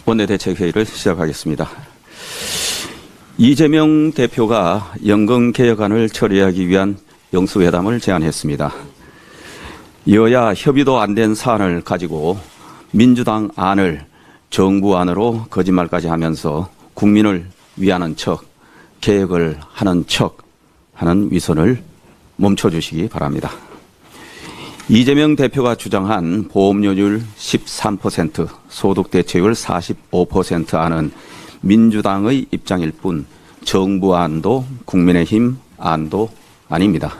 원내대책회의를 시작하겠습니다. 이재명 대표가 연금개혁안을 처리하기 위한 영수회담을 제안했습니다. 여야 협의도 안 된 사안을 가지고 민주당 안을 정부 안으로 거짓말까지 하면서 국민을 위하는 척, 개혁을 하는 척 하는 위선을 멈춰주시기 바랍니다. 이재명 대표가 주장한 보험료율 13%, 소득대체율 45% 안은 민주당의 입장일 뿐 정부 안도 국민의힘 안도 아닙니다.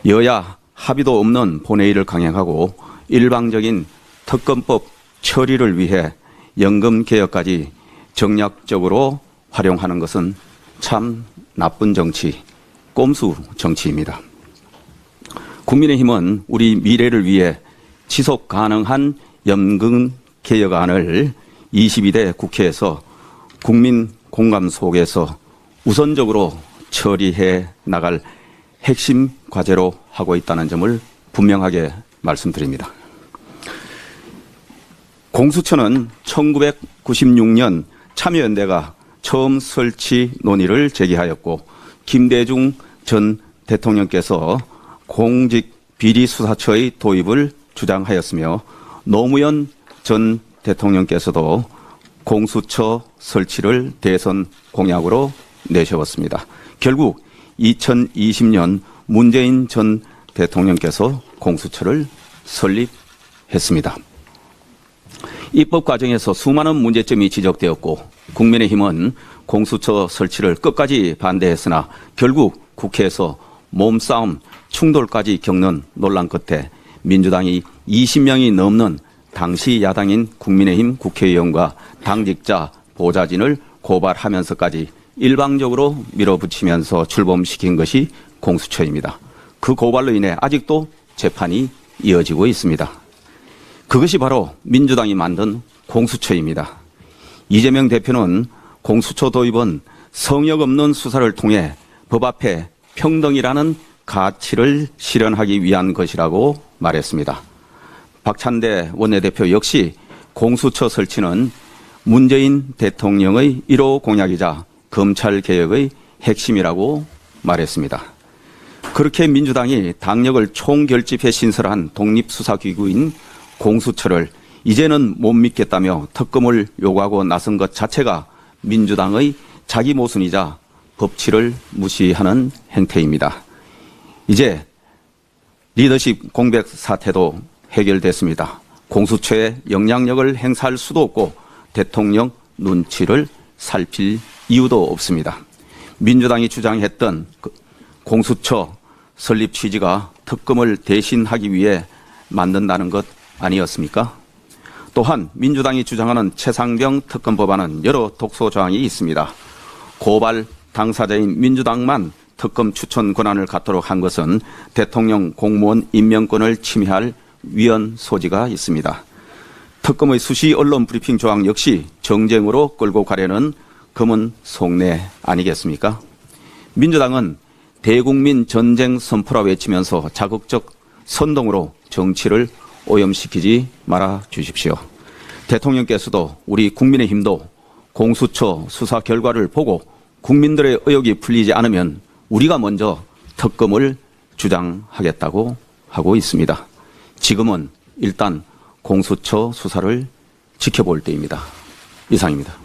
여야 합의도 없는 본회의를 강행하고 일방적인 특검법 처리를 위해 연금개혁까지 정략적으로 활용하는 것은 참 나쁜 정치, 꼼수 정치입니다. 국민의힘은 우리 미래를 위해 지속 가능한 연금개혁안을 22대 국회에서 국민 공감 속에서 우선적으로 처리해 나갈 핵심 과제로 하고 있다는 점을 분명하게 말씀드립니다. 공수처는 1996년 참여연대가 처음 설치 논의를 제기하였고 김대중 전 대통령께서 공직비리수사처의 도입을 주장하였으며 노무현 전 대통령께서도 공수처 설치를 대선 공약으로 내세웠습니다. 결국 2020년 문재인 전 대통령께서 공수처를 설립했습니다. 입법 과정에서 수많은 문제점이 지적되었고 국민의힘은 공수처 설치를 끝까지 반대했으나 결국 국회에서 몸싸움, 충돌까지 겪는 논란 끝에 민주당이 20명이 넘는 당시 야당인 국민의힘 국회의원과 당직자, 보좌진을 고발하면서까지 일방적으로 밀어붙이면서 출범시킨 것이 공수처입니다. 그 고발로 인해 아직도 재판이 이어지고 있습니다. 그것이 바로 민주당이 만든 공수처입니다. 이재명 대표는 공수처 도입은 성역 없는 수사를 통해 법 앞에 평등이라는 가치를 실현하기 위한 것이라고 말했습니다. 박찬대 원내대표 역시 공수처 설치는 문재인 대통령의 1호 공약이자 검찰개혁의 핵심이라고 말했습니다. 그렇게 민주당이 당력을 총결집해 신설한 독립수사기구인 공수처를 이제는 못 믿겠다며 특검을 요구하고 나선 것 자체가 민주당의 자기 모순이자 법치를 무시하는 행태입니다. 이제 리더십 공백 사태도 해결됐습니다. 공수처의 영향력을 행사할 수도 없고 대통령 눈치를 살필 이유도 없습니다. 민주당이 주장했던 공수처 설립 취지가 특검을 대신하기 위해 만든다는 것 아니었습니까? 또한 민주당이 주장하는 최상병 특검 법안은 여러 독소 조항이 있습니다. 고발 당사자인 민주당만 특검 추천 권한을 갖도록 한 것은 대통령 공무원 임명권을 침해할 위헌 소지가 있습니다. 특검의 수시 언론 브리핑 조항 역시 정쟁으로 끌고 가려는 검은 속내 아니겠습니까? 민주당은 대국민 전쟁 선포라 외치면서 자극적 선동으로 정치를 오염시키지 말아 주십시오. 대통령께서도 우리 국민의힘도 공수처 수사 결과를 보고 국민들의 의혹이 풀리지 않으면 우리가 먼저 특검을 주장하겠다고 하고 있습니다. 지금은 일단 공수처 수사를 지켜볼 때입니다. 이상입니다.